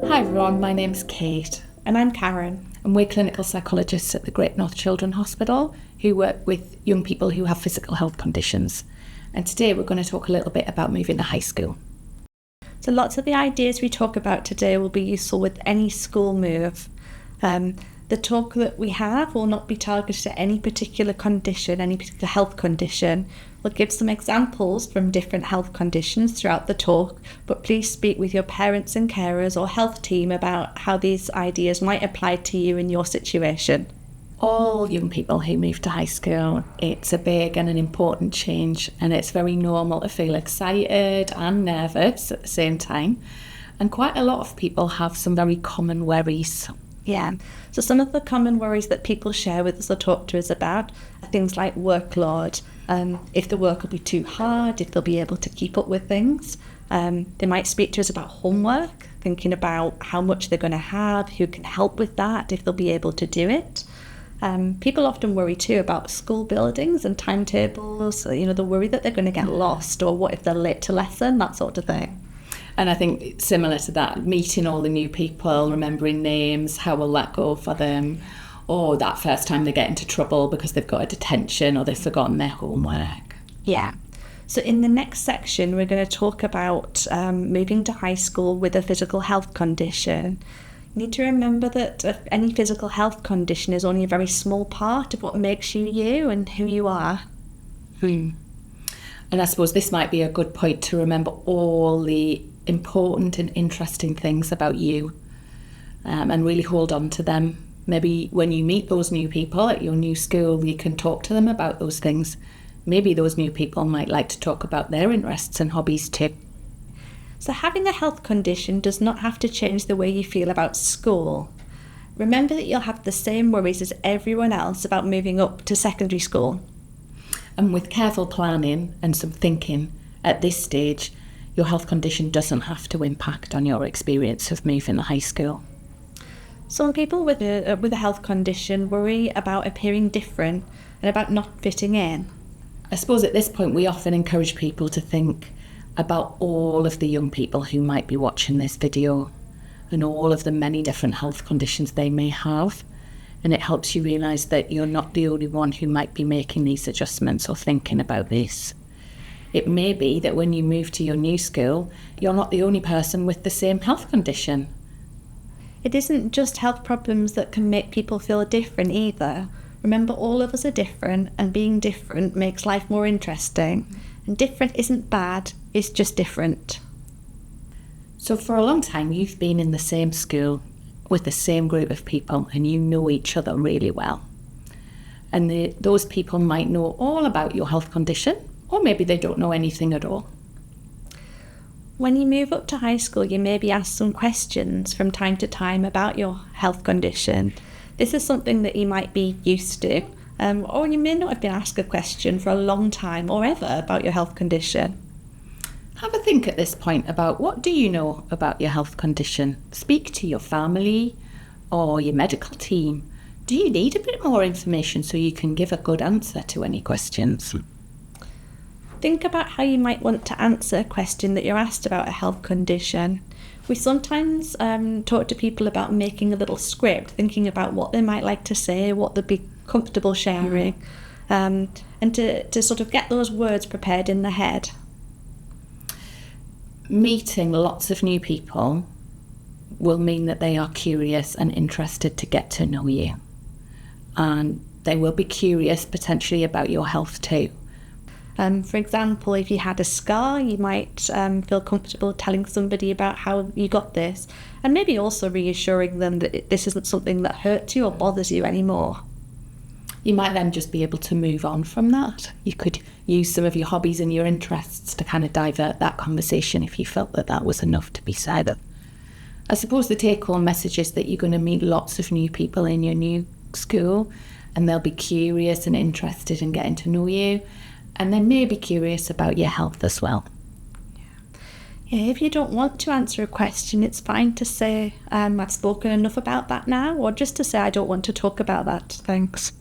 Hi everyone, my name's Kate. And I'm Karen. And we're clinical psychologists at the Great North Children's Hospital who work with young people who have physical health conditions. And today we're going to talk a little bit about moving to high school. So lots of the ideas we talk about today will be useful with any school move. The talk that we have will not be targeted at any particular condition, any particular health condition. We'll give some examples from different health conditions throughout the talk, but please speak with your parents and carers or health team about how these ideas might apply to you in your situation. All young people who move to high school, it's a big and an important change, and it's very normal to feel excited and nervous at the same time. And quite a lot of people have some very common worries. Yeah, so some of the common worries that people share with us or talk to us about are things like workload, if the work will be too hard, if they'll be able to keep up with things. They might speak to us about homework, thinking about how much they're going to have, who can help with that, if they'll be able to do it. People often worry too about school buildings and timetables, the worry that they're going to get lost or what if they're late to lesson, that sort of thing. And I think similar to that, meeting all the new people, remembering names, how will that go for them? Or that first time they get into trouble because they've got a detention or they've forgotten their homework. Yeah. So in the next section, we're going to talk about moving to high school with a physical health condition. You need to remember that any physical health condition is only a very small part of what makes you you and who you are. And I suppose this might be a good point to remember all the important and interesting things about you, and really hold on to them. Maybe when you meet those new people at your new school, you can talk to them about those things. Maybe those new people might like to talk about their interests and hobbies too. So having a health condition does not have to change the way you feel about school. Remember that you'll have the same worries as everyone else about moving up to secondary school. And with careful planning and some thinking at this stage, your health condition doesn't have to impact on your experience of moving to high school. Some people with a health condition worry about appearing different and about not fitting in. I suppose at this point we often encourage people to think about all of the young people who might be watching this video and all of the many different health conditions they may have. And it helps you realise that you're not the only one who might be making these adjustments or thinking about this. It may be that when you move to your new school, you're not the only person with the same health condition. It isn't just health problems that can make people feel different either. Remember, all of us are different, and being different makes life more interesting. And different isn't bad, it's just different. So for a long time, you've been in the same school with the same group of people, and you know each other really well. And those people might know all about your health condition, or maybe they don't know anything at all. When you move up to high school, you may be asked some questions from time to time about your health condition. This is something that you might be used to, or you may not have been asked a question for a long time or ever about your health condition. Have a think at this point about what do you know about your health condition. Speak to your family or your medical team. Do you need a bit more information so you can give a good answer to any questions? Think about how you might want to answer a question that you're asked about a health condition. We sometimes talk to people about making a little script, thinking about what they might like to say, what they'd be comfortable sharing, and to sort of get those words prepared in their head. Meeting lots of new people will mean that they are curious and interested to get to know you. And they will be curious potentially about your health too. For example, if you had a scar, you might feel comfortable telling somebody about how you got this, and maybe also reassuring them that this isn't something that hurts you or bothers you anymore. You might then just be able to move on from that. You could use some of your hobbies and your interests to kind of divert that conversation if you felt that that was enough to be said. I suppose the take-home message is that you're going to meet lots of new people in your new school, and they'll be curious and interested in getting to know you. And they may be curious about your health as well. Yeah, if you don't want to answer a question, it's fine to say, I've spoken enough about that now, or just to say, I don't want to talk about that, thanks.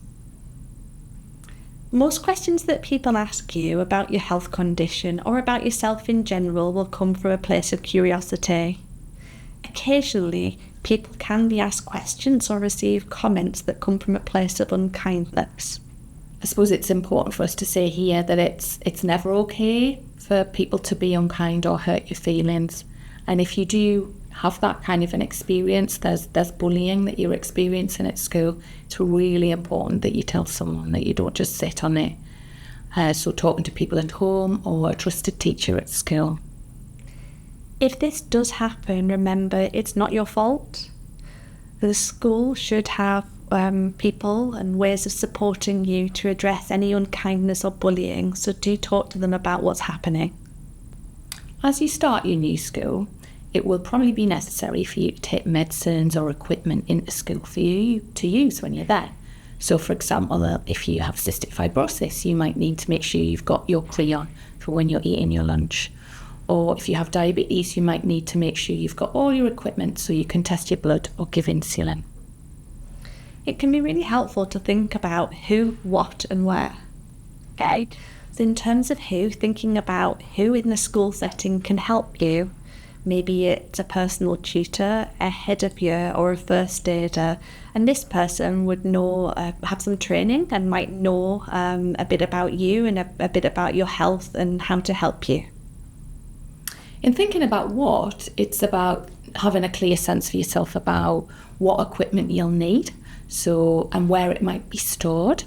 Most questions that people ask you about your health condition or about yourself in general will come from a place of curiosity. A occasionally people can be asked questions or receive comments that come from a place of unkindness. I suppose it's important for us to say here that it's never okay for people to be unkind or hurt your feelings. And if you do have that kind of an experience, there's bullying that you're experiencing at school, it's really important that you tell someone, that you don't just sit on it. So talking to people at home or a trusted teacher at school. If this does happen, remember it's not your fault. The school should have people and ways of supporting you to address any unkindness or bullying, so do talk to them about what's happening. As you start your new school, it will probably be necessary for you to take medicines or equipment into school for you to use when you're there. So for example, if you have cystic fibrosis, you might need to make sure you've got your crayon for when you're eating your lunch. Or if you have diabetes, you might need to make sure you've got all your equipment so you can test your blood or give insulin. It can be really helpful to think about who, what and where. Okay, so in terms of who, thinking about who in the school setting can help you. Maybe it's a personal tutor, a head of year or a first aider, and this person would know, have some training and might know a bit about you and a bit about your health and how to help you. In thinking about what, it's about having a clear sense for yourself about what equipment you'll need, and where it might be stored.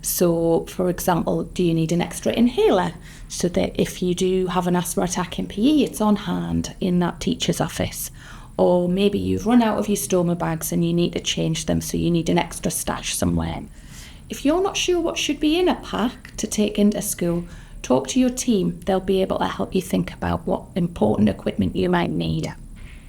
So, for example, do you need an extra inhaler so that if you do have an asthma attack in PE, it's on hand in that teacher's office? Or maybe you've run out of your stoma bags and you need to change them, so you need an extra stash somewhere. If you're not sure what should be in a pack to take into school, talk to your team. They'll be able to help you think about what important equipment you might need.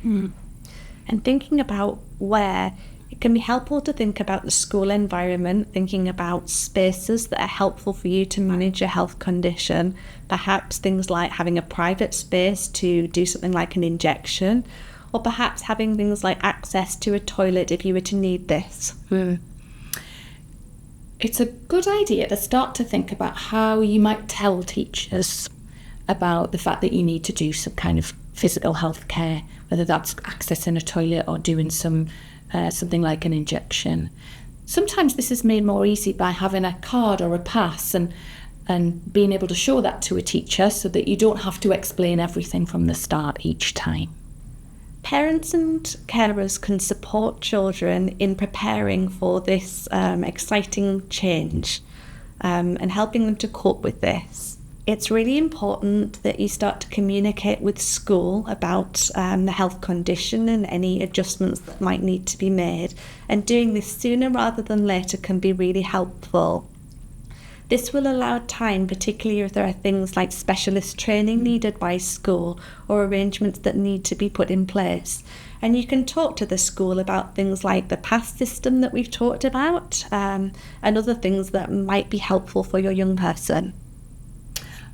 And thinking about where, it can be helpful to think about the school environment, thinking about spaces that are helpful for you to manage your health condition, perhaps things like having a private space to do something like an injection, or perhaps having things like access to a toilet if you were to need this. It's a good idea to start to think about how you might tell teachers about the fact that you need to do some kind of physical health care, whether that's accessing a toilet or doing something like an injection. Sometimes this is made more easy by having a card or a pass and being able to show that to a teacher so that you don't have to explain everything from the start each time. Parents and carers can support children in preparing for this exciting change and helping them to cope with this. It's really important that you start to communicate with school about the health condition and any adjustments that might need to be made. And doing this sooner rather than later can be really helpful. This will allow time, particularly if there are things like specialist training needed by school or arrangements that need to be put in place. And you can talk to the school about things like the pass system that we've talked about and other things that might be helpful for your young person.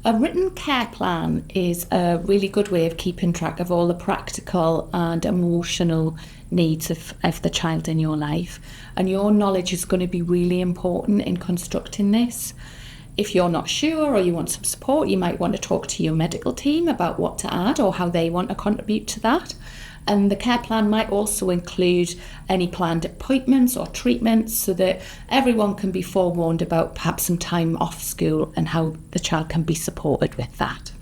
A written care plan is a really good way of keeping track of all the practical and emotional needs of the child in your life. And your knowledge is going to be really important in constructing this. If you're not sure or you want some support, you might want to talk to your medical team about what to add or how they want to contribute to that. And the care plan might also include any planned appointments or treatments so that everyone can be forewarned about perhaps some time off school and how the child can be supported with that.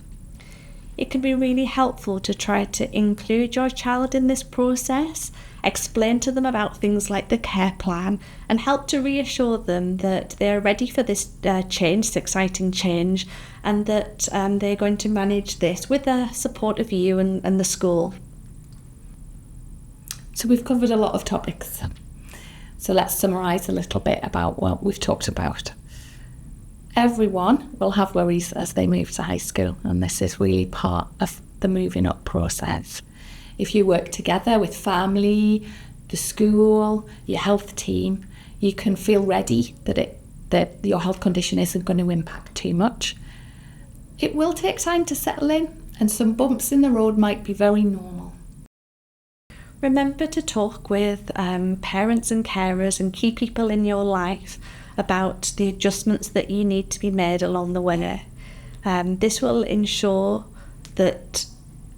It can be really helpful to try to include your child in this process, explain to them about things like the care plan, and help to reassure them that they're ready for this change, this exciting change, and that they're going to manage this with the support of you and the school. So we've covered a lot of topics. So let's summarise a little bit about what we've talked about. Everyone will have worries as they move to high school, and this is really part of the moving up process. If you work together with family, the school, your health team, you can feel ready that your health condition isn't going to impact too much. It will take time to settle in, and some bumps in the road might be very normal. Remember to talk with parents and carers and key people in your life about the adjustments that you need to be made along the way. This will ensure that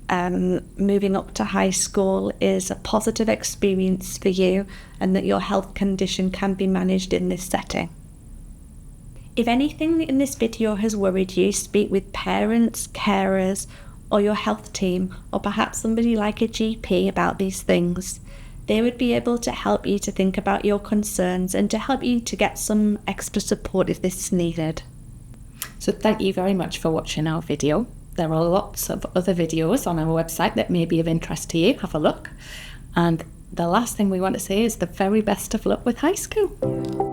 moving up to high school is a positive experience for you and that your health condition can be managed in this setting. If anything in this video has worried you, speak with parents, carers, or your health team, or perhaps somebody like a GP about these things. They would be able to help you to think about your concerns and to help you to get some extra support if this is needed. So thank you very much for watching our video. There are lots of other videos on our website that may be of interest to you. Have a look. And the last thing we want to say is the very best of luck with high school.